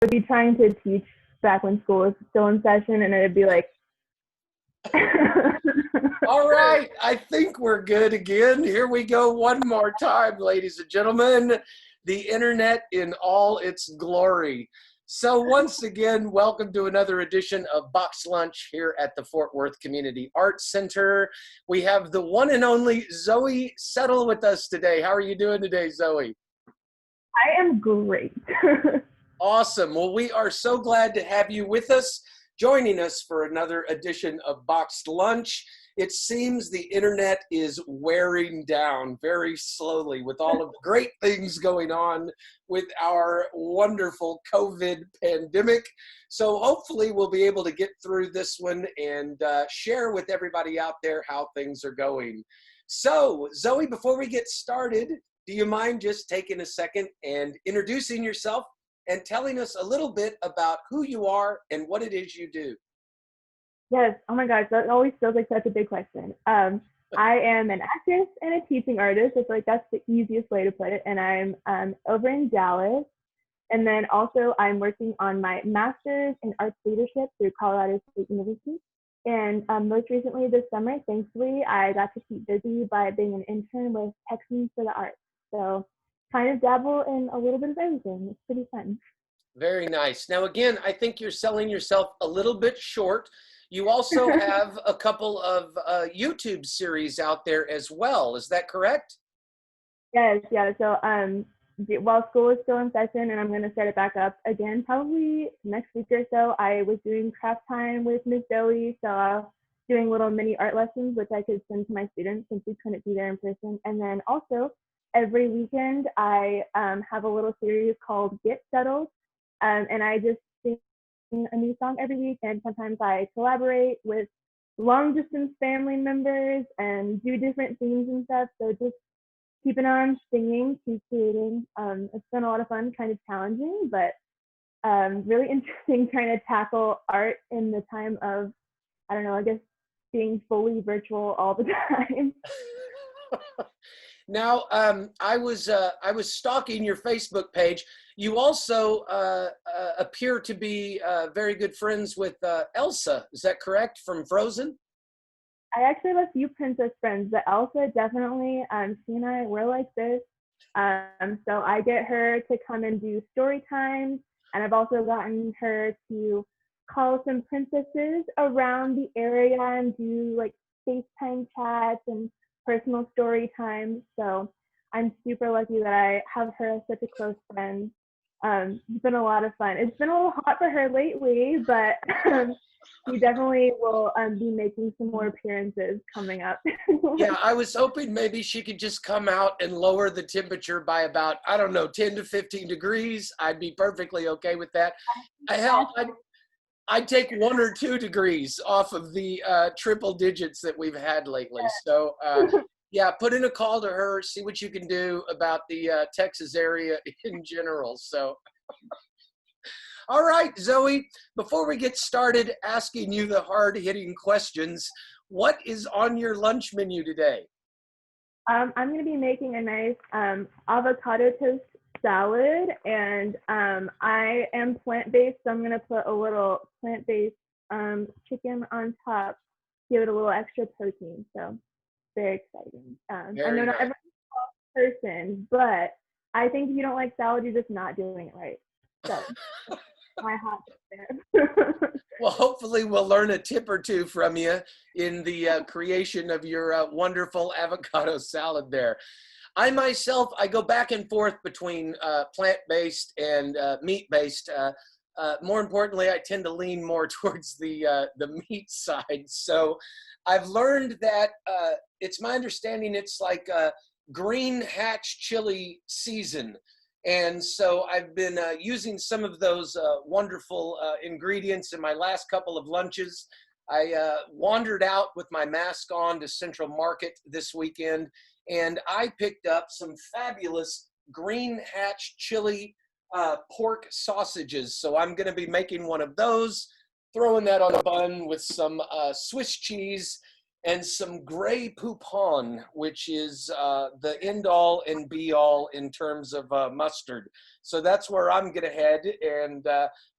would be trying to teach back when school was still in session, and it'd be like, All right, I think we're good again. Here we go one more time, ladies and gentlemen. The internet in all its glory. So once again, welcome to another edition of Box Lunch here at the Fort Worth Community Arts Center. We have the one and only Zoe Settle with us today. How are you doing today, Zoe? I am great. Awesome. Well, we are so glad to have you with us, joining us for another edition of Boxed Lunch. It seems the internet is wearing down very slowly with all of the great things going on with our wonderful COVID pandemic. So hopefully we'll be able to get through this one and share with everybody out there how things are going. So, Zoe, before we get started, do you mind just taking a second and introducing yourself and telling us a little bit about who you are and what it is you do? Yes. Oh my gosh, that always feels like such a big question. I am an actress and a teaching artist. I feel like that's the easiest way to put it. And I'm over in Dallas. And then also I'm working on my master's in arts leadership through Colorado State University. And most recently this summer, thankfully, I got to keep busy by being an intern with Texans for the Arts. So kind of dabble in a little bit of everything. It's pretty fun. Very nice. Now, again, I think you're selling yourself a little bit short. You also have a couple of YouTube series out there as well. Is that correct? Yes, yeah. So while school is still in session and I'm going to start it back up again, probably next week or so, I was doing craft time with Miss Zoe. So doing little mini art lessons, which I could send to my students since we couldn't be there in person. And then also every weekend, I have a little series called Get Settled. And I just sing a new song every week, and sometimes I collaborate with long distance family members and do different themes and stuff. So just keeping on singing, keep creating. It's been a lot of fun, kind of challenging, but really interesting trying to tackle art in the time of, I don't know, I guess being fully virtual all the time. Now, I was stalking your Facebook page. You also appear to be very good friends with Elsa. Is that correct? From Frozen? I actually have a few princess friends, but Elsa definitely, she and I, we're like this. So I get her to come and do story times, and I've also gotten her to call some princesses around the area and do like FaceTime chats and personal story times. So I'm super lucky that I have her as such a close friend. It's been a lot of fun. It's been a little hot for her lately, but she definitely will be making some more appearances coming up. Yeah, I was hoping maybe she could just come out and lower the temperature by about, I don't know, 10 to 15 degrees. I'd be perfectly okay with that. I'd take 1 or 2 degrees off of the triple digits that we've had lately. So yeah, put in a call to her, see what you can do about the Texas area in general. So, all right, Zoe, before we get started asking you the hard-hitting questions, what is on your lunch menu today? I'm going to be making a nice avocado toast salad, and I am plant-based, so I'm going to put a little plant-based chicken on top, give it a little extra protein. So very exciting. I know not everyone's a person, but I think if you don't like salad, you're just not doing it right. So my hot there. Well, hopefully we'll learn a tip or two from you in the creation of your wonderful avocado salad there. I myself, I go back and forth between plant-based and meat-based. More importantly, I tend to lean more towards the meat side. So I've learned that it's my understanding it's like green hatch chili season. And so I've been using some of those wonderful ingredients in my last couple of lunches. I wandered out with my mask on to Central Market this weekend, and I picked up some fabulous green hatch chili pork sausages. So I'm going to be making one of those, throwing that on a bun with some Swiss cheese and some gray poupon, which is the end all and be all in terms of mustard. So that's where I'm going to head. And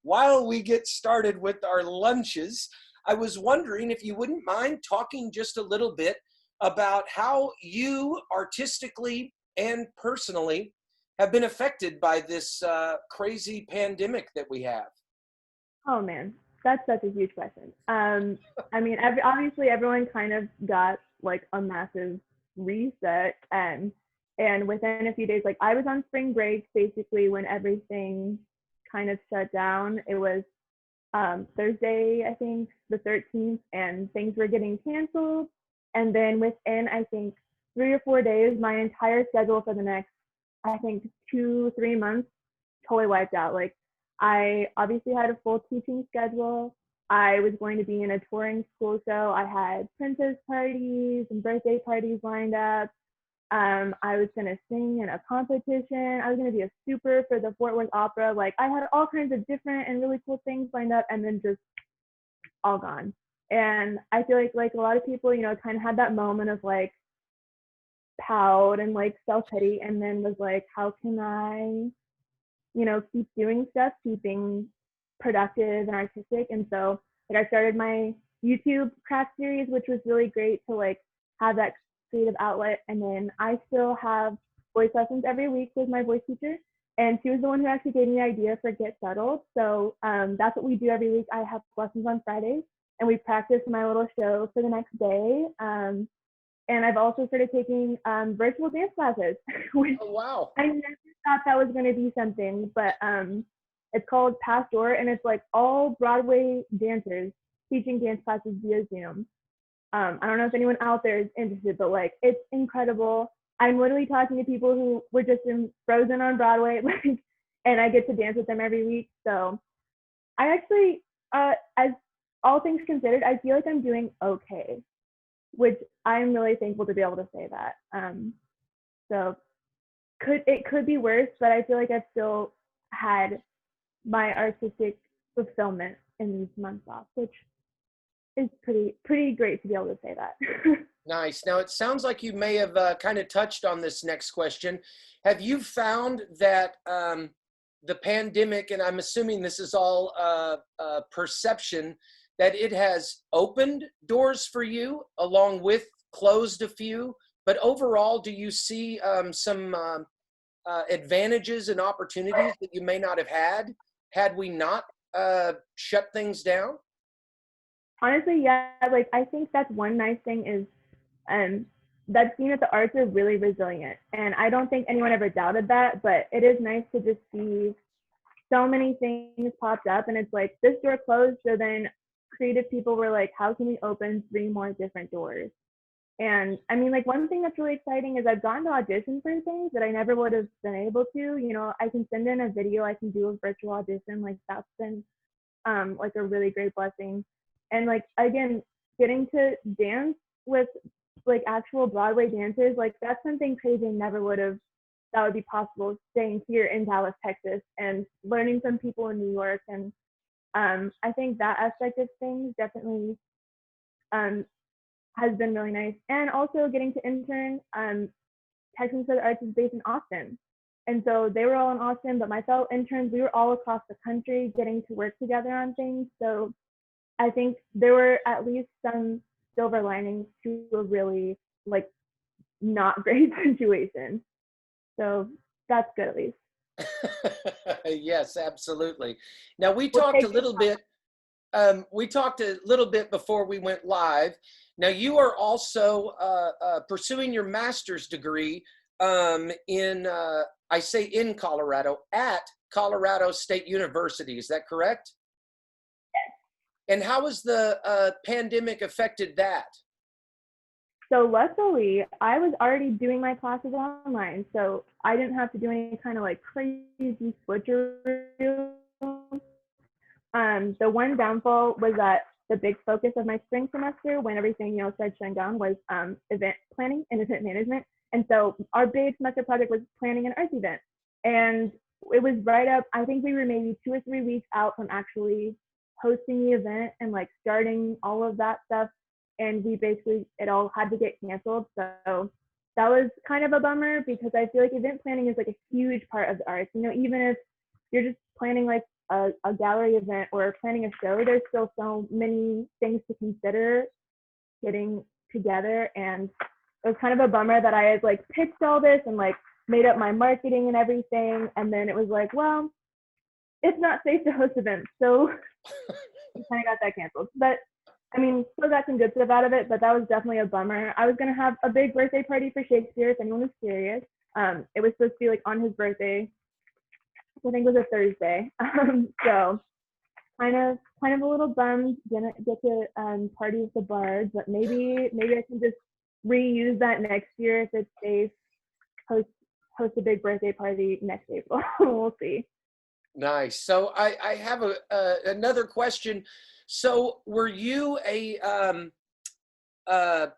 while we get started with our lunches, I was wondering if you wouldn't mind talking just a little bit about how you artistically and personally have been affected by this crazy pandemic that we have. Oh man, that's such a huge question. I mean, obviously everyone kind of got like a massive reset, and within a few days, like I was on spring break basically when everything kind of shut down. It was Thursday, I think, the 13th, and things were getting canceled. And then within, I think, 3 or 4 days, my entire schedule for the next, I think, 2, 3 months totally wiped out. Like, I obviously had a full teaching schedule. I was going to be in a touring school show. I had princess parties and birthday parties lined up. I was going to sing in a competition. I was going to be a super for the Fort Worth Opera. Like, I had all kinds of different and really cool things lined up, and then just all gone. And I feel like a lot of people, you know, kind of had that moment of like pout and like self-pity, and then was like, how can I, you know, keep doing stuff, keeping productive and artistic. And so like I started my YouTube craft series, which was really great to like have that creative outlet. And then I still have voice lessons every week with my voice teacher, and she was the one who actually gave me the idea for Get Settled. So that's what we do every week. I have lessons on Fridays, and we practice my little show for the next day. And I've also started taking virtual dance classes, which Oh, wow. I never thought that was going to be something, but it's called Pastor, and it's like all Broadway dancers teaching dance classes via Zoom. I don't know if anyone out there is interested, but like it's incredible. I'm literally talking to people who were just frozen on Broadway, like, and I get to dance with them every week. So I actually, as all things considered, I feel like I'm doing okay, which I'm really thankful to be able to say that. So it could be worse, but I feel like I've still had my artistic fulfillment in these months off, which is pretty great to be able to say that. Nice. Now, it sounds like you may have kind of touched on this next question. Have you found that the pandemic, and I'm assuming this is all perception, that it has opened doors for you along with closed a few? But overall, do you see some advantages and opportunities that you may not have had we not shut things down? Honestly, yeah, like I think that's one nice thing is that seeing that the arts are really resilient. And I don't think anyone ever doubted that, but it is nice to just see so many things popped up, and it's like this door closed, so then creative people were like, how can we open 3 more different doors? And I mean, like one thing that's really exciting is I've gotten to audition for things that I never would have been able to. You know, I can send in a video, I can do a virtual audition, like that's been like a really great blessing. And like again, getting to dance with like actual Broadway dancers, like that's something crazy I never would have that would be possible staying here in Dallas, Texas, and learning from people in New York. And I think that aspect of things definitely has been really nice. And also getting to intern, Texans for the Arts is based in Austin. And so they were all in Austin, but my fellow interns, we were all across the country getting to work together on things. So I think there were at least some silver linings to a really like not great situation. So that's good at least. Yes, absolutely. Now we We'll talked a take little bit. We talked a little bit before we went live. Now you are also pursuing your master's degree in, I say in Colorado, at Colorado State University. Is that correct? And how has the pandemic affected that? So luckily, I was already doing my classes online, so I didn't have to do any kind of like crazy switcheroo. The one downfall was that the big focus of my spring semester, when everything started shutting down, was event planning and event management. And so our big semester project was planning an arts event, and it was right up. I think we were maybe 2 or 3 weeks out from actually hosting the event and like starting all of that stuff. and it all had to get canceled. So that was kind of a bummer because I feel like event planning is like a huge part of the arts. You know, even if you're just planning like a gallery event or planning a show, there's still so many things to consider getting together. And it was kind of a bummer that I had like pitched all this and like made up my marketing and everything. And then it was like, well, it's not safe to host events. So we kind of got that canceled. But I mean, still got some good stuff out of it, but that was definitely a bummer. I was going to have a big birthday party for Shakespeare, if anyone was curious. It was supposed to be like on his birthday, which I think was a Thursday. So kind of a little bummed didn't get to party with the bards, but maybe I can just reuse that next year if it's safe. Host a big birthday party next April. We'll see. Nice. So I have another question. So were you a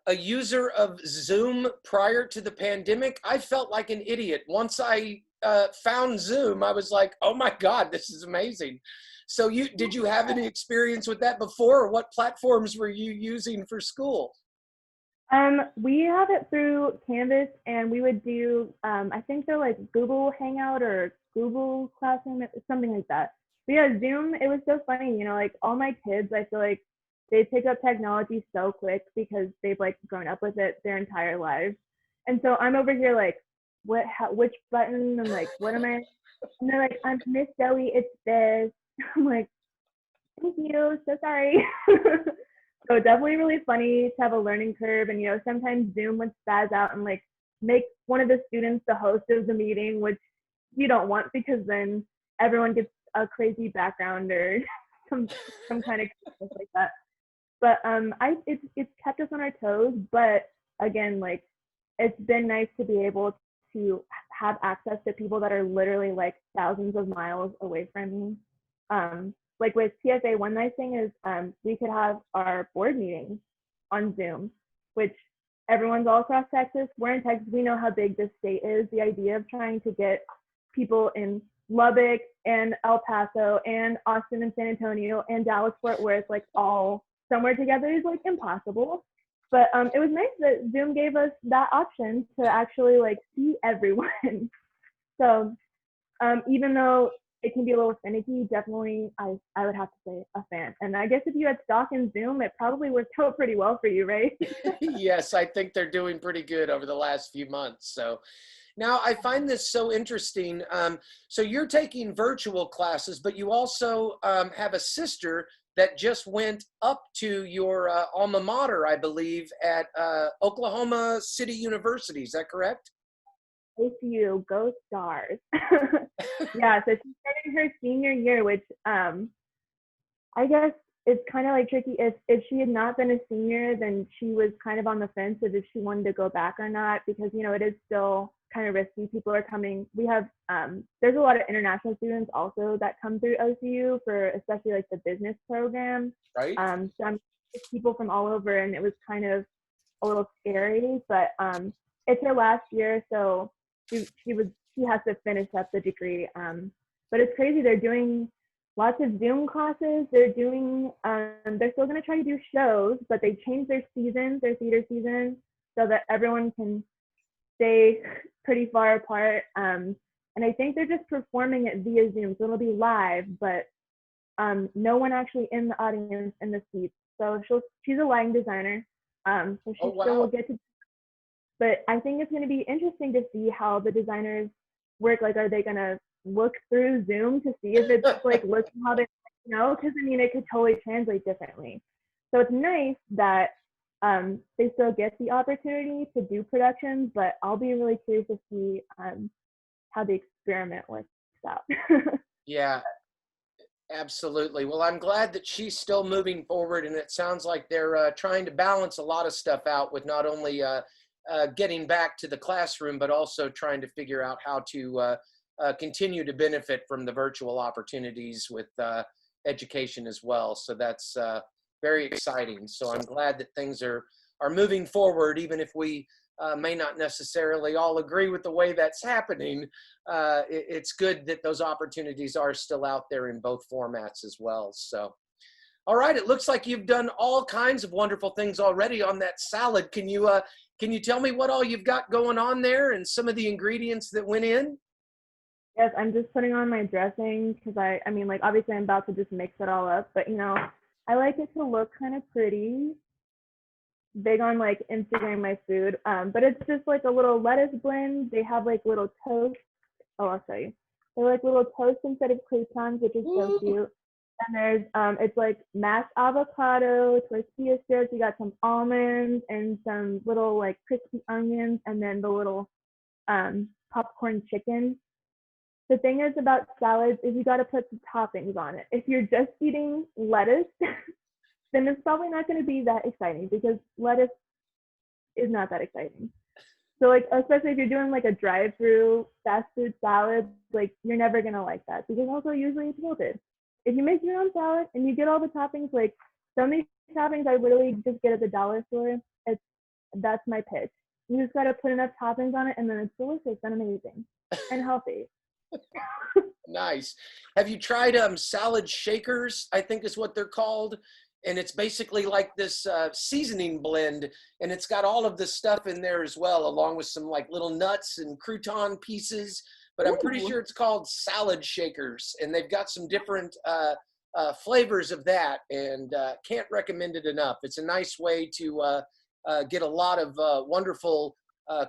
user of Zoom prior to the pandemic? I felt like an idiot. Once I found Zoom, I was like, oh my God, this is amazing. So did you have any experience with that before, or what platforms were you using for school? We have it through Canvas, and we would do, I think they're like Google Hangout or Google Classroom, something like that. But yeah, Zoom, it was so funny, you know, like all my kids, I feel like they pick up technology so quick because they've like grown up with it their entire lives. And so I'm over here like, which button? I'm like, what am I? And they're like, I'm Miss Zoe, it's this. I'm like, thank you, so sorry. So definitely really funny to have a learning curve. And, you know, sometimes Zoom would spaz out and like make one of the students the host of the meeting, which you don't want because then everyone gets a crazy background or some kind of stuff like that. But it's kept us on our toes. But again, like it's been nice to be able to have access to people that are literally like thousands of miles away from me. Like with TSA, one nice thing is we could have our board meetings on Zoom, which everyone's all across Texas. We're in Texas. We know how big this state is. The idea of trying to get people in Lubbock and El Paso and Austin and San Antonio and Dallas Fort Worth, like all somewhere together is like impossible. But it was nice that Zoom gave us that option to actually like see everyone. So even though it can be a little finicky, definitely I would have to say a fan. And I guess if you had stock in Zoom, it probably worked out pretty well for you, right? Yes, I think they're doing pretty good over the last few months. So now I find this so interesting. So you're taking virtual classes, but you also have a sister that just went up to your alma mater, I believe, at Oklahoma City University. Is that correct? ACU, go Stars. Yeah, so she's starting her senior year, which I guess it's kind of like tricky. If she had not been a senior, then she was kind of on the fence of if she wanted to go back or not, because, you know, it is still kind of risky. People are coming. We have, there's a lot of international students also that come through OCU for especially like the business program. Right. So I'm people from all over, and it was kind of a little scary, but it's her last year, so she has to finish up the degree. But it's crazy. They're doing lots of Zoom classes. They're doing, they're still going to try to do shows, but they changed their seasons, their theater season, so that everyone can stay pretty far apart. And I think they're just performing it via Zoom, so it'll be live, but no one actually in the audience in the seats. So she's a lighting designer, so she still will get to. But I think it's going to be interesting to see how the designers work. Like, are they going to look through Zoom to see if it's like looking how they, you know? Because I mean, it could totally translate differently. So it's nice that they still get the opportunity to do productions, but I'll be really curious to see how the experiment works out. Yeah, absolutely. Well, I'm glad that she's still moving forward, and it sounds like they're trying to balance a lot of stuff out with not only getting back to the classroom, but also trying to figure out how to continue to benefit from the virtual opportunities with education as well. So that's very exciting. So I'm glad that things are moving forward, even if we may not necessarily all agree with the way that's happening. It's good that those opportunities are still out there in both formats as well. So All right, it looks like you've done all kinds of wonderful things already on that salad. Can you tell me what all you've got going on there and some of the ingredients that went in? Yes, I'm just putting on my dressing because I mean, like obviously I'm about to just mix it all up, but I like it to look kind of pretty. Big on like Instagram my food, but it's just like a little lettuce blend. They have like little toast. Oh, I'll show you. They're like little toast instead of croutons, which is so Ooh, cute. And there's it's like mashed avocado, tortilla strips. You got some almonds and some little like crispy onions, and then the little popcorn chicken. The thing is about salads is you got to put some toppings on it. If you're just eating lettuce, then it's probably not going to be that exciting because lettuce is not that exciting. So like especially if you're doing like a drive-through fast food salad, like you're never gonna like that because also usually it's wilted. If you make your own salad and you get all the toppings, like some of these toppings I literally just get at the dollar store. It's that's my pitch. You just gotta put enough toppings on it and then it's delicious and amazing and healthy. nice. Have you tried salad shakers? I think is what they're called. And it's basically like this seasoning blend, and it's got all of this stuff in there as well, along with some like little nuts and crouton pieces. But I'm pretty Ooh, sure it's called salad shakers, and they've got some different flavors of that, and can't recommend it enough. It's a nice way to get a lot of wonderful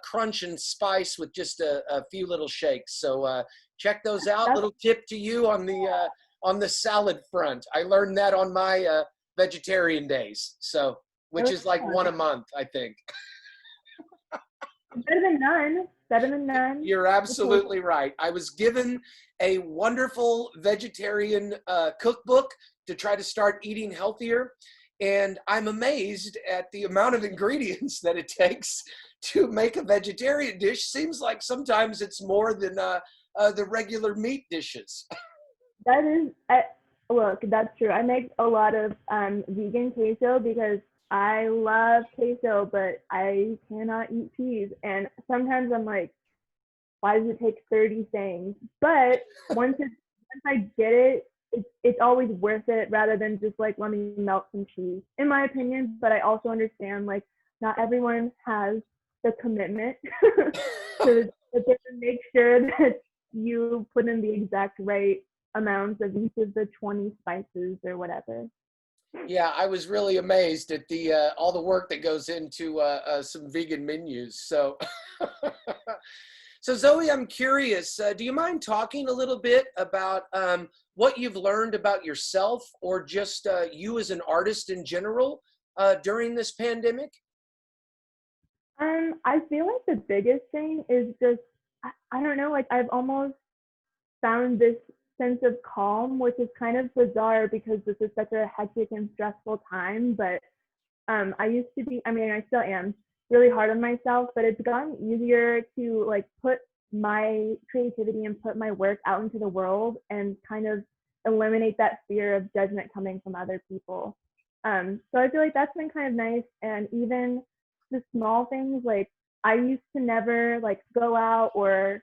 crunch and spice with just a few little shakes. So check those out. that's Little tip to you on the salad front. I learned that on my vegetarian days, so which really is like fun. one a month, I think. Better than none. Better than none. You're Okay. absolutely right. I was given a wonderful vegetarian cookbook to try to start eating healthier, and I'm amazed at the amount of ingredients that it takes to make a vegetarian dish. Seems like sometimes it's more than the regular meat dishes. That is, look, that's true. I make a lot of vegan queso because I love queso, but I cannot eat cheese. And sometimes I'm like, why does it take 30 things? But once I get it, it's always worth it rather than just like let me melt some cheese, in my opinion. But I also understand like not everyone has the commitment to make sure that you put in the exact right amounts of each of the 20 spices or whatever. Yeah, I was really amazed at the all the work that goes into some vegan menus. So, so Zoe, I'm curious. Do you mind talking a little bit about what you've learned about yourself, or just you as an artist in general during this pandemic? I feel like the biggest thing is just I don't know, like I've almost found this sense of calm, which is kind of bizarre because this is such a hectic and stressful time. But I used to be, I mean, I still am really hard on myself, but it's gotten easier to like put my creativity and put my work out into the world and kind of eliminate that fear of judgment coming from other people. So I feel like that's been kind of nice. And even the small things, like I used to never like go out or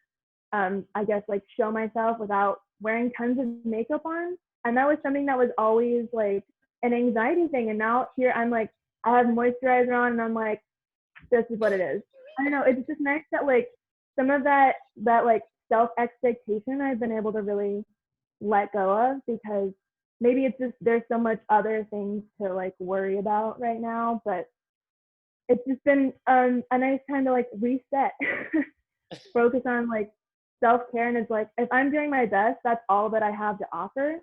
I guess like show myself without wearing tons of makeup on. And that was something that was always like an anxiety thing. And now here I'm like, I have moisturizer on and I'm like, this is what it is. I don't know. It's just nice that like some of that like self expectation I've been able to really let go of because maybe it's just there's so much other things to like worry about right now. But it's just been a nice time to like reset, focus on like self care. And it's like, if I'm doing my best, that's all that I have to offer.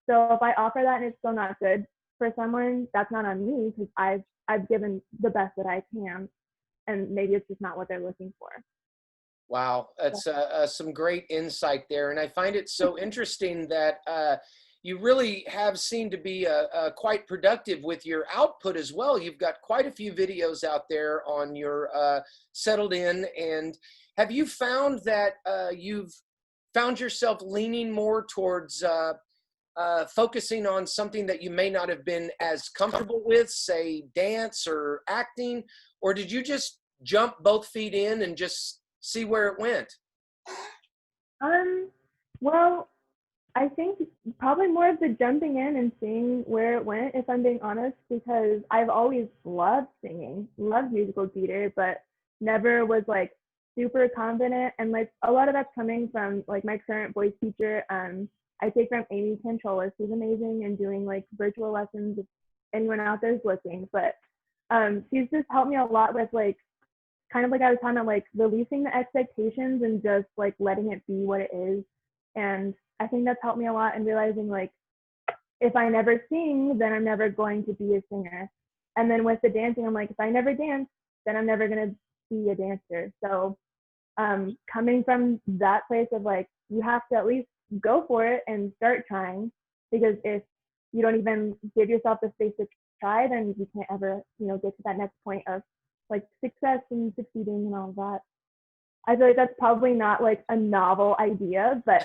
So if I offer that and it's still not good for someone, that's not on me because I've given the best that I can. And maybe it's just not what they're looking for. Wow, that's some great insight there. And I find it so interesting that you really have seemed to be quite productive with your output as well. You've got quite a few videos out there on your Settled In. And have you found that you've found yourself leaning more towards focusing on something that you may not have been as comfortable with, say dance or acting, or did you just jump both feet in and just see where it went? Um, well, I think probably more of the jumping in and seeing where it went, if I'm being honest, because I've always loved singing, loved musical theater, but never was like super confident. And like a lot of that's coming from like my current voice teacher. I take from Amy Controller. She's amazing and doing like virtual lessons if anyone out there is looking. But she's just helped me a lot with like kind of like I was talking about, like releasing the expectations and just like letting it be what it is. And I think that's helped me a lot in realizing like if I never sing, then I'm never going to be a singer. And then with the dancing, I'm like, if I never dance, then I'm never going to be a dancer. So coming from that place of like, you have to at least go for it and start trying, because if you don't even give yourself the space to try, then you can't ever, get to that next point of like success and succeeding and all of that. I feel like that's probably not like a novel idea, but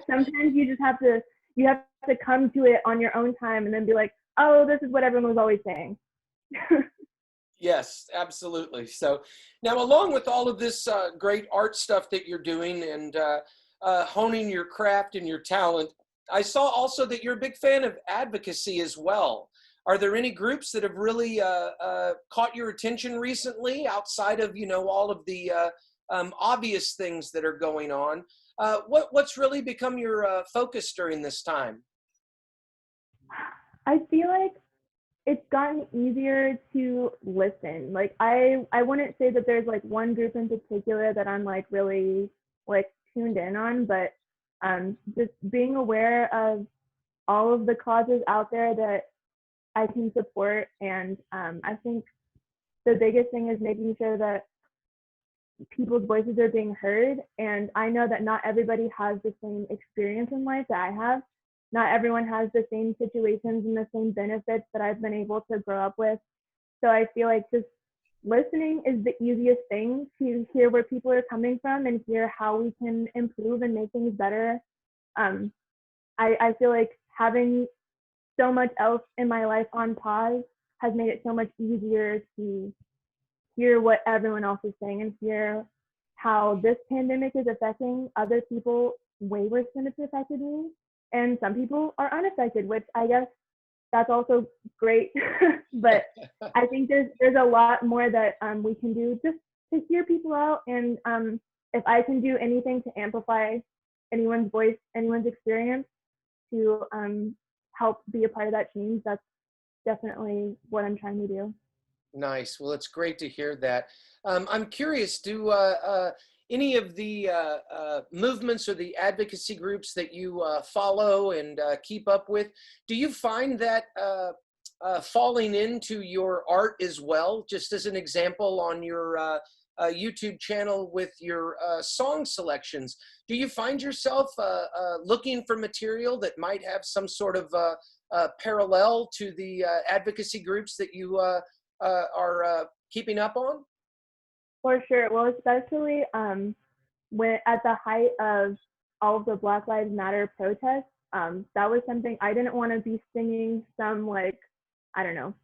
sometimes you have to come to it on your own time and then be like, oh, this is what everyone was always saying. Yes, absolutely. So now, along with all of this great art stuff that you're doing and honing your craft and your talent, I saw also that you're a big fan of advocacy as well. Are there any groups that have really caught your attention recently outside of, all of the obvious things that are going on? What's really become your focus during this time? I feel like it's gotten easier to listen. Like I wouldn't say that there's like one group in particular that I'm like really like tuned in on, but just being aware of all of the causes out there that I can support. And I think the biggest thing is making sure that people's voices are being heard. And I know that not everybody has the same experience in life that I have. Not everyone has the same situations and the same benefits that I've been able to grow up with. So I feel like just listening is the easiest thing, to hear where people are coming from and hear how we can improve and make things better. I feel like having so much else in my life on pause has made it so much easier to hear what everyone else is saying and hear how this pandemic is affecting other people way worse than it's affected me. And some people are unaffected, which I guess that's also great. But I think there's a lot more that we can do just to hear people out. And if I can do anything to amplify anyone's voice, anyone's experience, to help be a part of that change, that's definitely what I'm trying to do. Nice. Well, it's great to hear that. I'm curious, do any of the movements or the advocacy groups that you follow and keep up with, do you find that falling into your art as well? Just as an example, on your YouTube channel with your song selections, do you find yourself looking for material that might have some sort of parallel to the advocacy groups that you are keeping up on? For sure. Well, especially when at the height of all of the Black Lives Matter protests, that was something I didn't want to be singing some like, I don't know,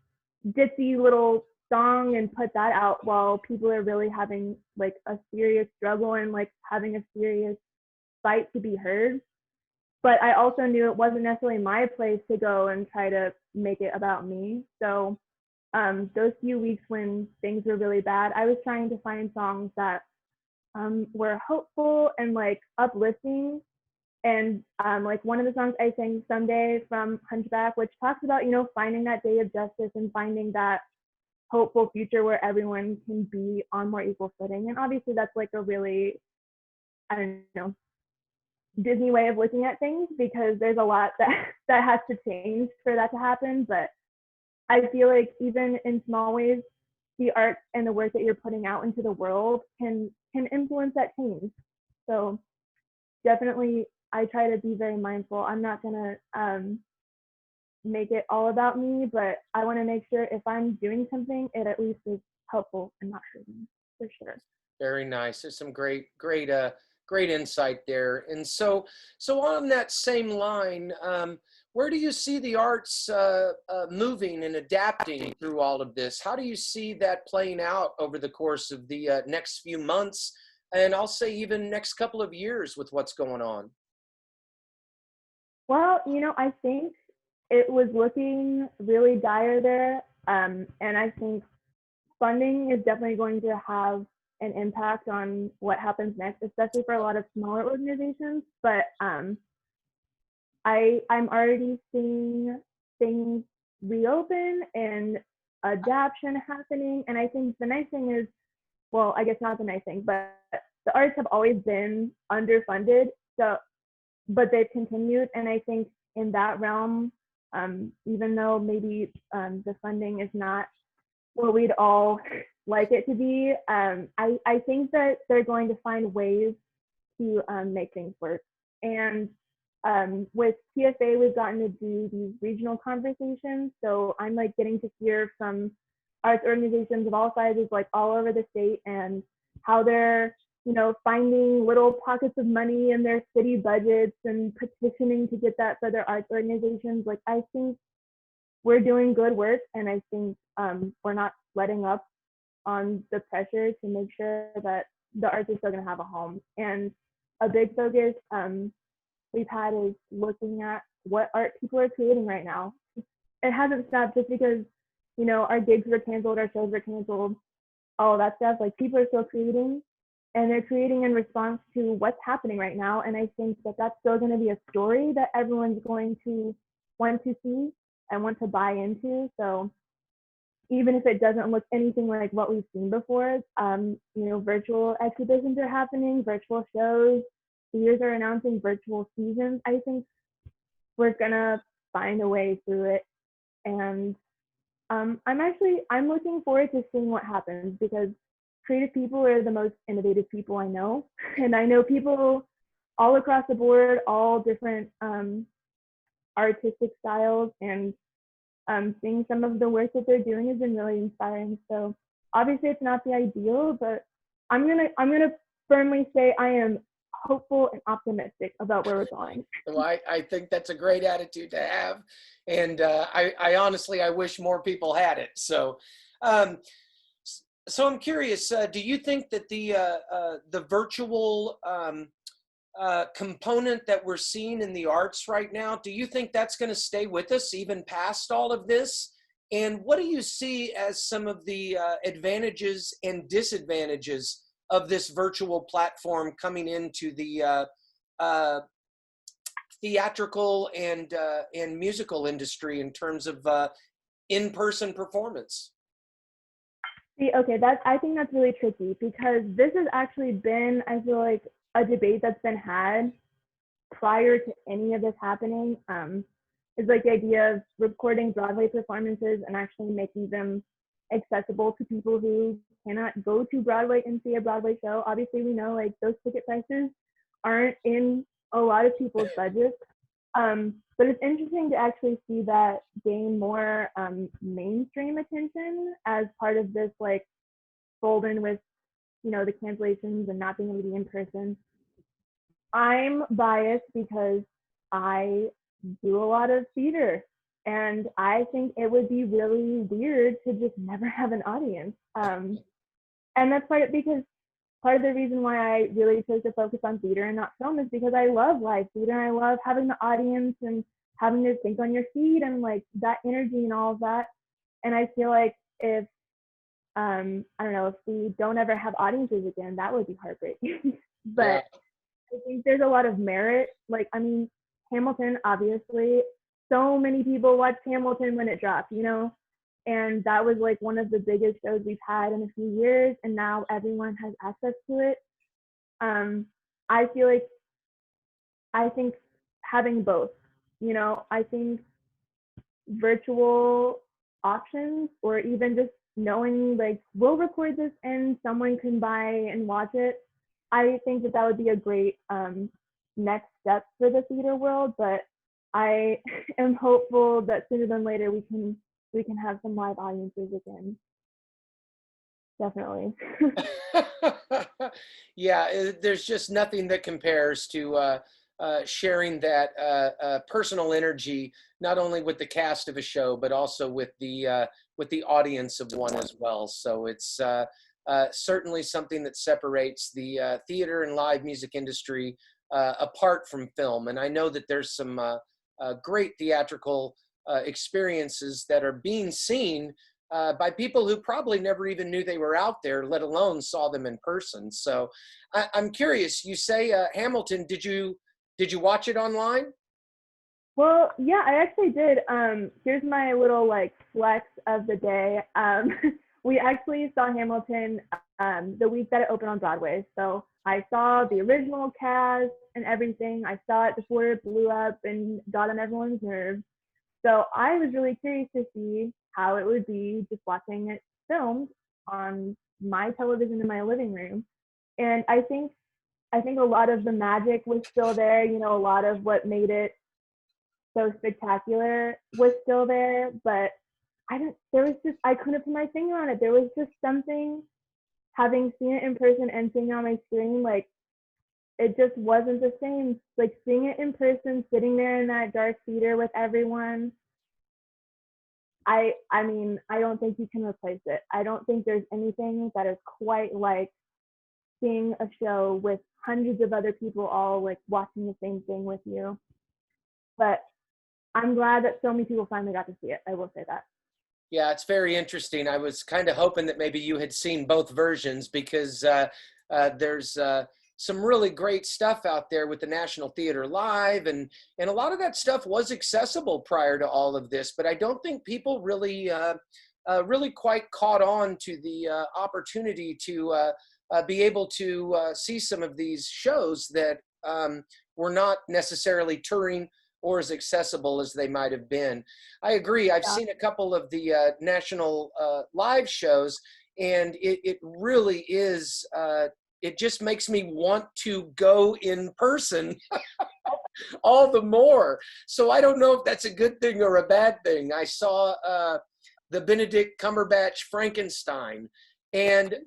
ditzy little song and put that out while people are really having like a serious struggle and like having a serious fight to be heard. But I also knew it wasn't necessarily my place to go and try to make it about me. So those few weeks when things were really bad, I was trying to find songs that were hopeful and like uplifting. And like one of the songs I sang, Someday, from Hunchback, which talks about, finding that day of justice and finding that hopeful future where everyone can be on more equal footing. And obviously that's like a really, I don't know, Disney way of looking at things, because there's a lot that has to change for that to happen. But I feel like even in small ways, the art and the work that you're putting out into the world can influence that change. So definitely, I try to be very mindful. I'm not gonna make it all about me, but I want to make sure if I'm doing something, it at least is helpful and not hurting, for sure. Very nice. There's some great insight there. And so on that same line, where do you see the arts moving and adapting through all of this? How do you see that playing out over the course of the next few months, and I'll say even next couple of years with what's going on? Well, I think it was looking really dire there. And I think funding is definitely going to have an impact on what happens next, especially for a lot of smaller organizations. But I'm already seeing things reopen and adaption happening. And I think the nice thing is, well, I guess not the nice thing, but the arts have always been underfunded. So, but they've continued. And I think in that realm, even though maybe the funding is not what we'd all like it to be, I think that they're going to find ways to make things work. And with TFA, we've gotten to do these regional conversations. So I'm like getting to hear from arts organizations of all sizes, like all over the state, and how they're, finding little pockets of money in their city budgets and petitioning to get that for their arts organizations. Like, I think we're doing good work, and I think we're not letting up on the pressure to make sure that the arts are still going to have a home. And a big focus we've had is looking at what art people are creating right now. It hasn't stopped just because, our gigs were canceled, our shows were canceled, all of that stuff. Like, people are still creating, and they're creating in response to what's happening right now. And I think that that's still going to be a story that everyone's going to want to see and want to buy into. So even if it doesn't look anything like what we've seen before, virtual exhibitions are happening, virtual shows, theaters are announcing virtual seasons. I think we're gonna find a way through it. And I'm looking forward to seeing what happens, because creative people are the most innovative people I know. And I know people all across the board, all different artistic styles, and seeing some of the work that they're doing has been really inspiring. So obviously it's not the ideal, but I'm gonna firmly say I am hopeful and optimistic about where we're going. Well, I think that's a great attitude to have. And I honestly, I wish more people had it. So, so I'm curious, do you think that the virtual component that we're seeing in the arts right now, do you think that's going to stay with us even past all of this? And what do you see as some of the advantages and disadvantages of this virtual platform coming into the theatrical and musical industry in terms of in-person performance? See, okay, I think that's really tricky, because this has actually been, I feel like, a debate that's been had prior to any of this happening. Is like the idea of recording Broadway performances and actually making them accessible to people who cannot go to Broadway and see a Broadway show. Obviously, we know like those ticket prices aren't in a lot of people's budgets. But it's interesting to actually see that gain more mainstream attention as part of this like fold in with, the cancellations and not being able to be in person. I'm biased because I do a lot of theater, and I think it would be really weird to just never have an audience. And that's because part of the reason why I really chose to focus on theater and not film is because I love live theater, and I love having the audience and having to think on your feet and like that energy and all of that. And I feel like if I don't know, if we don't ever have audiences again, that would be heartbreaking. But Yeah. I think there's a lot of merit. Like, I mean, Hamilton, obviously, so many people watched Hamilton when it dropped, and that was like one of the biggest shows we've had in a few years, and now everyone has access to it. I feel like, I think having both, I think virtual options, or even just knowing like we'll record this and someone can buy and watch it, I think that would be a great next step for the theater world. But I am hopeful that sooner than later we can have some live audiences again. Definitely. Yeah, there's just nothing that compares to sharing that personal energy, not only with the cast of a show, but also with the audience of one as well. So it's certainly something that separates the theater and live music industry apart from film. And I know that there's some great theatrical experiences that are being seen by people who probably never even knew they were out there, let alone saw them in person. So I'm curious, you say Hamilton, did you watch it online? Well, yeah, I actually did. Here's my little like flex of the day. We actually saw Hamilton the week that it opened on Broadway. So I saw the original cast and everything. I saw it before it blew up and got on everyone's nerves. So I was really curious to see how it would be just watching it filmed on my television in my living room. And I think a lot of the magic was still there. You know, a lot of what made it so spectacular was still there, but I couldn't put my finger on it. There was just something, having seen it in person and seeing it on my screen, like it just wasn't the same. Like seeing it in person, sitting there in that dark theater with everyone, I mean, I don't think you can replace it. I don't think there's anything that is quite like seeing a show with hundreds of other people all like watching the same thing with you. But I'm glad that so many people finally got to see it. I will say that. Yeah, it's very interesting. I was kind of hoping that maybe you had seen both versions because there's some really great stuff out there with the National Theater Live, and a lot of that stuff was accessible prior to all of this. But I don't think people really quite caught on to the opportunity to be able to see some of these shows that were not necessarily touring or as accessible as they might have been. I agree. I've Yeah. seen a couple of the national live shows, and it really is, it just makes me want to go in person all the more. So I don't know if that's a good thing or a bad thing. I saw the Benedict Cumberbatch Frankenstein, and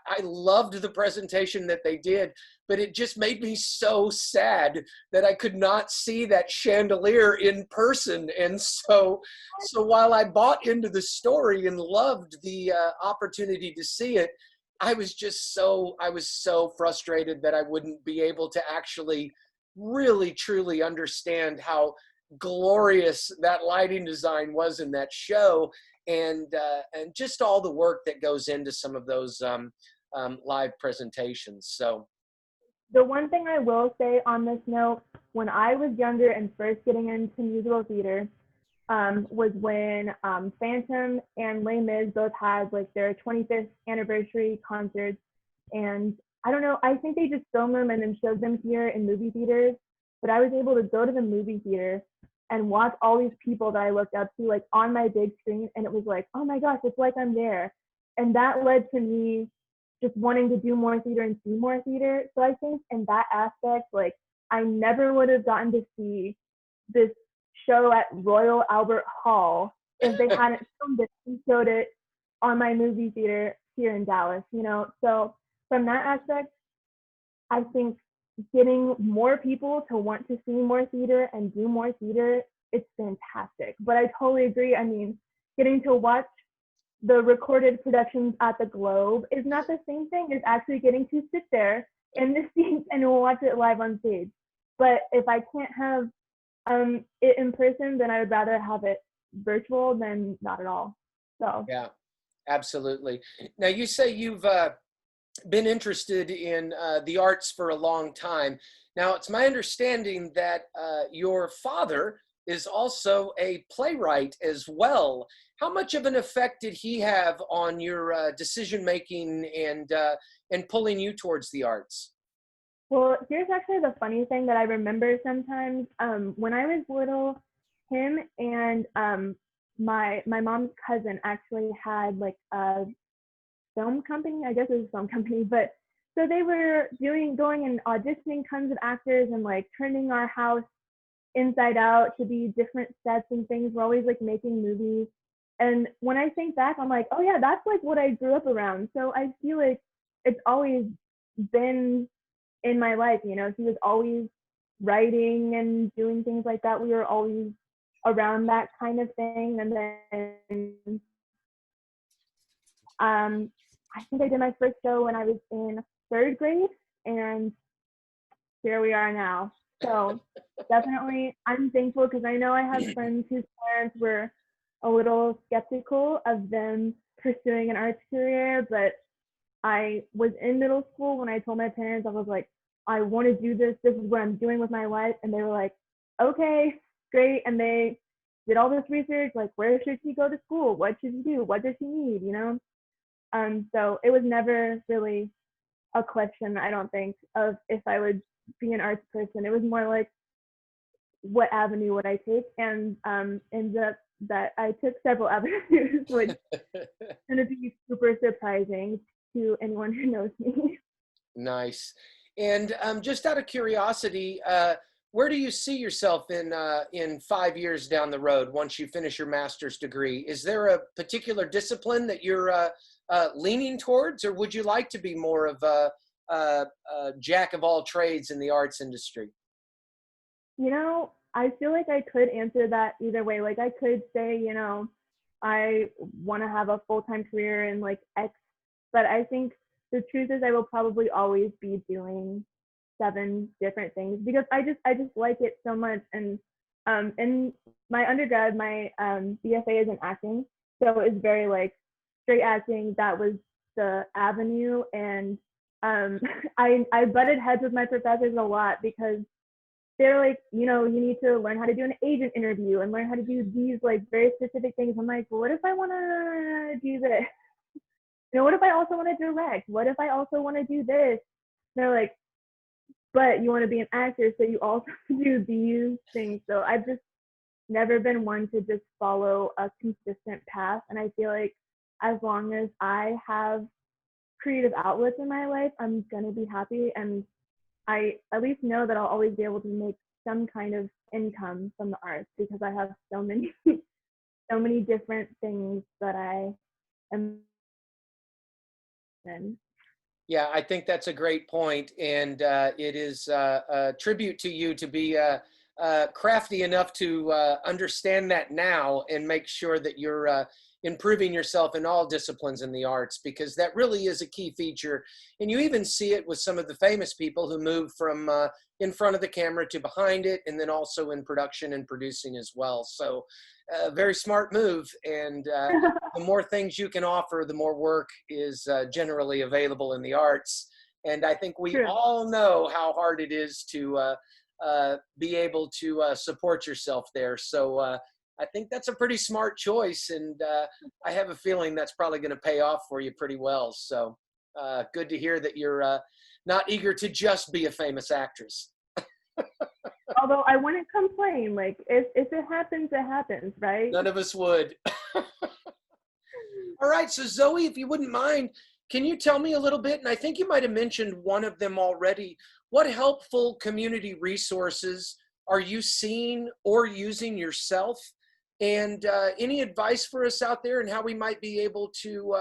I loved the presentation that they did, but it just made me so sad that I could not see that chandelier in person. And so while I bought into the story and loved the opportunity to see it, I was so frustrated that I wouldn't be able to actually really truly understand how glorious that lighting design was in that show, and just all the work that goes into some of those live presentations. So The one thing I will say on this note, when I was younger and first getting into musical theater, was when Phantom and Les Mis both had like their 25th anniversary concerts. And I don't know, I think they just filmed them and then showed them here in movie theaters. But I was able to go to the movie theater and watch all these people that I looked up to like on my big screen. And it was like, oh my gosh, it's like I'm there. And that led to me just wanting to do more theater and see more theater. So I think in that aspect, like I never would have gotten to see this show at Royal Albert Hall if they hadn't filmed it and showed it on my movie theater here in Dallas, you know? So from that aspect, I think getting more people to want to see more theater and do more theater, it's fantastic. But I totally agree. I mean, getting to watch the recorded productions at the Globe is not the same thing as actually getting to sit there in the seats and watch it live on stage. But if I can't have it in person, then I would rather have it virtual than not at all. So yeah, absolutely. Now you say you've been interested in the arts for a long time. Now it's my understanding that your father is also a playwright as well. How much of an effect did he have on your decision making and pulling you towards the arts? well, here's actually the funny thing that I remember sometimes. When I was little, him and my mom's cousin actually had like a film company. I guess it was a film company, but so they were going and auditioning tons of actors and like turning our house inside out to be different sets and things. We're always like making movies. And when I think back, I'm like, oh yeah, that's like what I grew up around. So I feel like it's always been in my life, you know. He was always writing and doing things like that. We were always around that kind of thing. And then I think I did my first show when I was in third grade, and here we are now. So definitely, I'm thankful because I know I have friends whose parents were a little skeptical of them pursuing an arts career, but I was in middle school when I told my parents, I was like, I want to do this. This is what I'm doing with my life. And they were like, okay, great. And they did all this research, like, where should she go to school? What should she do? What does she need? You know? So it was never really a question, I don't think, of if I would be an arts person. It was more like, what avenue would I take? And ended up that I took several avenues, which is going to be super surprising to anyone who knows me. Nice. And just out of curiosity, where do you see yourself in 5 years down the road once you finish your master's degree? Is there a particular discipline that you're leaning towards, or would you like to be more of a jack of all trades in the arts industry? You know, I feel like I could answer that either way. Like I could say, I want to have a full-time career in like X, but I think the truth is I will probably always be doing 7 different things because I just like it so much. And in my undergrad, my BFA is in acting, so it's very like straight acting. That was the avenue, and I butted heads with my professors a lot because they're like, you need to learn how to do an agent interview and learn how to do these like very specific things. I'm like, well, what if I want to do this? What if I also want to direct? What if I also want to do this? They're like, but you want to be an actor, so you also do these things. So I've just never been one to just follow a consistent path. And I feel like as long as I have creative outlets in my life, I'm going to be happy. And I at least know that I'll always be able to make some kind of income from the arts because I have so many, so many different things that I am in. Yeah, I think that's a great point, and it is a tribute to you to be crafty enough to understand that now and make sure that you're improving yourself in all disciplines in the arts, because that really is a key feature. And you even see it with some of the famous people who move from in front of the camera to behind it, and then also in production and producing as well. So a very smart move, and the more things you can offer, the more work is generally available in the arts. And I think we True. all know how hard it is to be able to support yourself there. So I think that's a pretty smart choice, and I have a feeling that's probably going to pay off for you pretty well. So good to hear that you're not eager to just be a famous actress. Although I wouldn't complain. Like if it happens, right? None of us would. All right, so Zoe, if you wouldn't mind, can you tell me a little bit, and I think you might have mentioned one of them already, what helpful community resources are you seeing or using yourself? And any advice for us out there and how we might be able to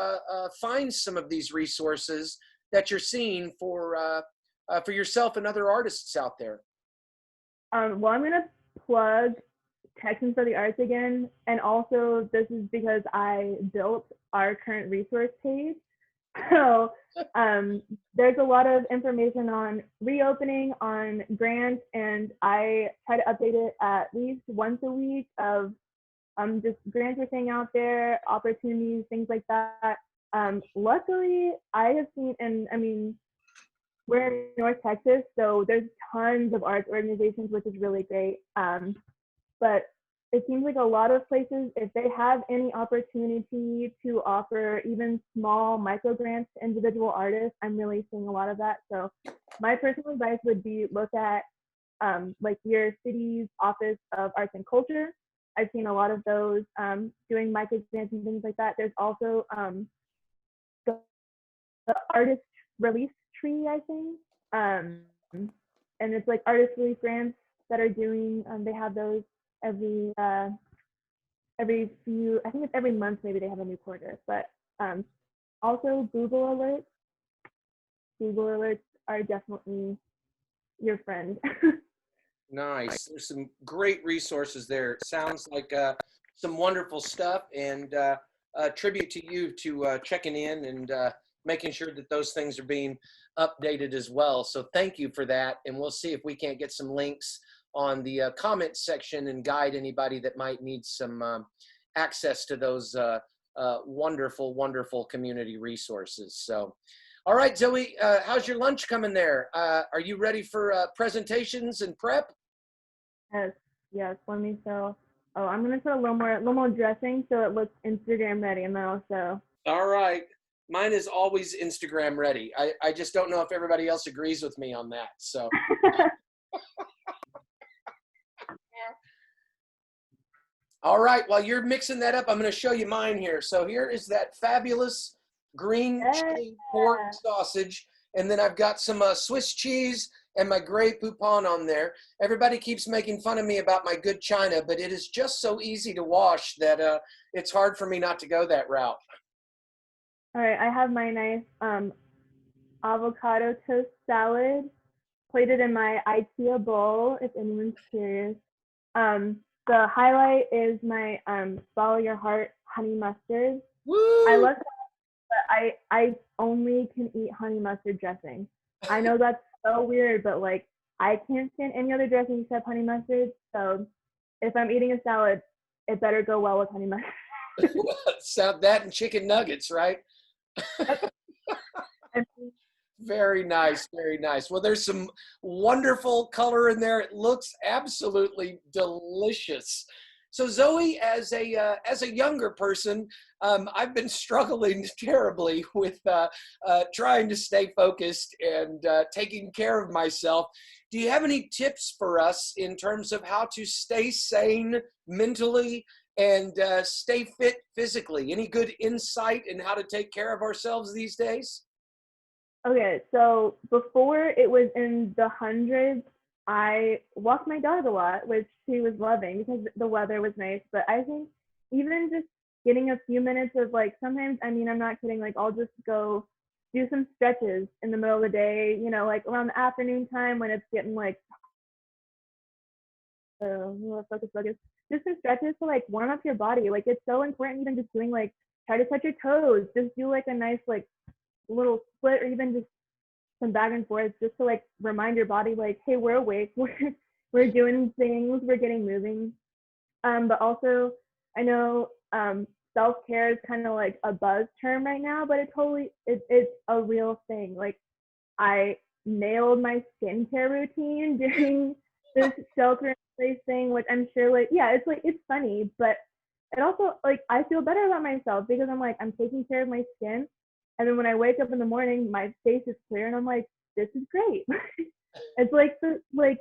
find some of these resources that you're seeing for yourself and other artists out there? Well, I'm gonna plug Texans for the Arts again, and also this is because I built our current resource page. So there's a lot of information on reopening, on grants, and I try to update it at least once a week of just grants are staying out there, opportunities, things like that. Luckily, I have seen, and I mean, we're in North Texas, so there's tons of arts organizations, which is really great. But it seems like a lot of places, if they have any opportunity to offer even small micro grants to individual artists, I'm really seeing a lot of that. So my personal advice would be look at like your city's Office of Arts and Culture. I've seen a lot of those doing micro grants and things like that. There's also the artist release tree, I think. And it's like artist release grants that are doing, they have those every few, I think it's every month, maybe they have a new quarter. But also Google Alerts. Google Alerts are definitely your friend. Nice. There's some great resources there. It sounds like some wonderful stuff, and a tribute to you to checking in and making sure that those things are being updated as well. So thank you for that. And we'll see if we can't get some links on the comments section and guide anybody that might need some access to those wonderful, wonderful community resources. So, all right, Zoe, how's your lunch coming there? Are you ready for presentations and prep? Yes, yes. Let me so. Oh, I'm gonna put a little more dressing so it looks Instagram ready, and then also. All right. Mine is always Instagram ready. I just don't know if everybody else agrees with me on that. So. All right, while you're mixing that up, I'm going to show you mine here. So here is that fabulous green chili pork sausage. And then I've got some Swiss cheese and my Grey Poupon on there. Everybody keeps making fun of me about my good china, but it is just so easy to wash that it's hard for me not to go that route. All right, I have my nice avocado toast salad plated in my IKEA bowl, if anyone's curious. The highlight is my Follow Your Heart honey mustard. Woo! I love that, but I only can eat honey mustard dressing. I know that's so weird, but like I can't stand any other dressing except honey mustard. So if I'm eating a salad, it better go well with honey mustard. So that and chicken nuggets, right? Very nice, very nice. Well, there's some wonderful color in there. It looks absolutely delicious. So Zoe, as a younger person, I've been struggling terribly with trying to stay focused and taking care of myself. Do you have any tips for us in terms of how to stay sane mentally and stay fit physically? Any good insight in how to take care of ourselves these days? Okay, so before it was in the hundreds, I walked my dog a lot, which she was loving because the weather was nice. But I think even just getting a few minutes of like, sometimes, I mean, I'm not kidding, like I'll just go do some stretches in the middle of the day, you know, like around the afternoon time when it's getting like, focus, just some stretches to like warm up your body. Like it's so important, even just doing like, try to touch your toes, just do like a nice like little split or even just some back and forth just to like remind your body like, hey, we're awake, we're doing things, we're getting moving. But also I know self-care is kind of like a buzz term right now, but it's a real thing. Like I nailed my skincare routine during this shelter in place thing, which I'm sure like, yeah, it's like, it's funny, but it also like, I feel better about myself because I'm like, I'm taking care of my skin. And then when I wake up in the morning, my face is clear and I'm like, this is great. It's like the like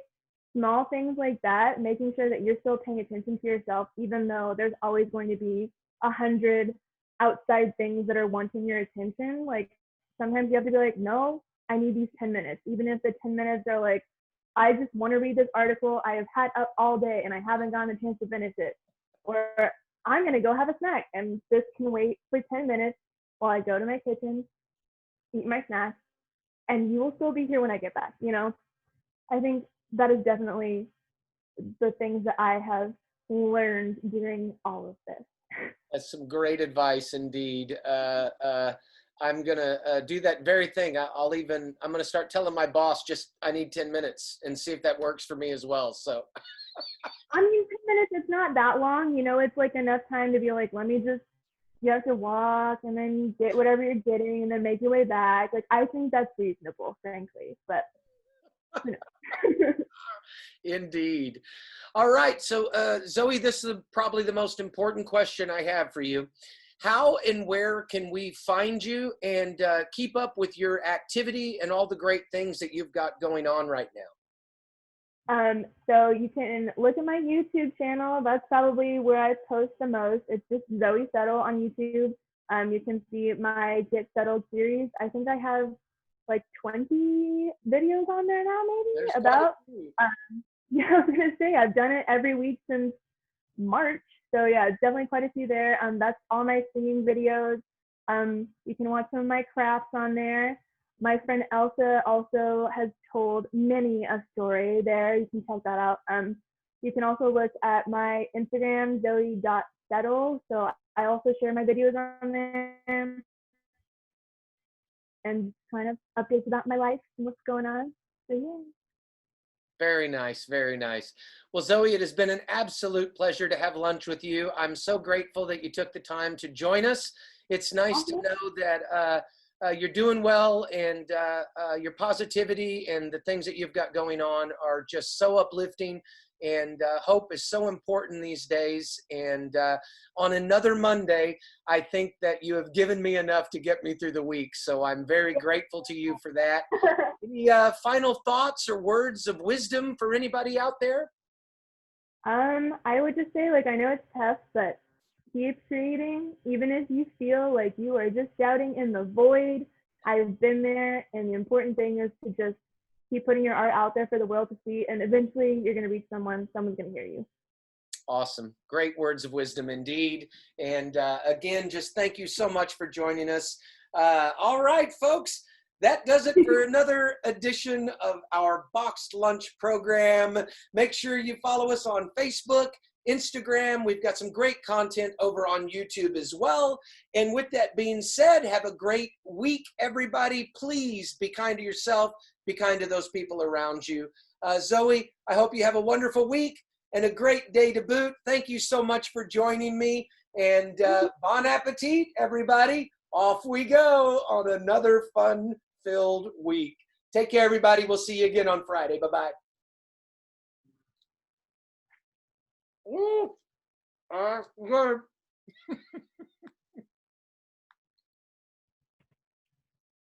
small things like that, making sure that you're still paying attention to yourself, even though there's always going to be 100 outside things that are wanting your attention. Like sometimes you have to be like, no, I need these 10 minutes. Even if the 10 minutes are like, I just want to read this article I have had up all day and I haven't gotten a chance to finish it. Or I'm going to go have a snack and this can wait for 10 minutes while I go to my kitchen, eat my snack, and you will still be here when I get back. You know, I think that is definitely the things that I have learned during all of this. That's some great advice indeed. I'm gonna do that very thing. I'm gonna start telling my boss just I need 10 minutes and see if that works for me as well. So. I mean, 10 minutes, it's not that long. You know, it's like enough time to be like, let me just, you have to walk and then get whatever you're getting and then make your way back. Like, I think that's reasonable, frankly, but you know. Indeed. All right. So, Zoe, this is probably the most important question I have for you. How and where can we find you and keep up with your activity and all the great things that you've got going on right now? So you can look at my YouTube channel. That's probably where I post the most. It's just Zoe Settle on YouTube. You can see my Get Settled series. I think I have like 20 videos on there now, maybe. Yeah, I was gonna say I've done it every week since March. So yeah, it's definitely quite a few there. That's all my singing videos. You can watch some of my crafts on there. My friend Elsa also has told many a story there. You can check that out. You can also look at my Instagram, zoe.settle. So I also share my videos on there. and kind of updates about my life and what's going on. So yeah. Very nice, very nice. Well, Zoe, it has been an absolute pleasure to have lunch with you. I'm so grateful that you took the time to join us. It's nice to know that you're doing well, and your positivity and the things that you've got going on are just so uplifting. And hope is so important these days. And on another Monday, I think that you have given me enough to get me through the week. So I'm very grateful to you for that. Any final thoughts or words of wisdom for anybody out there? I would just say, like, I know it's tough, but keep creating, even if you feel like you are just shouting in the void. I've been there, and the important thing is to just keep putting your art out there for the world to see, and eventually you're going to reach someone, someone's going to hear you. Awesome. Great words of wisdom indeed. And again, just thank you so much for joining us. All right, folks, that does it for another edition of our Boxed Lunch program. Make sure you follow us on Facebook, Instagram. We've got some great content over on YouTube as well. And with that being said, have a great week, everybody. Please be kind to yourself. Be kind to those people around you. Zoe, I hope you have a wonderful week and a great day to boot. Thank you so much for joining me. And bon appetit, everybody. Off we go on another fun-filled week. Take care, everybody. We'll see you again on Friday. Bye-bye. Good.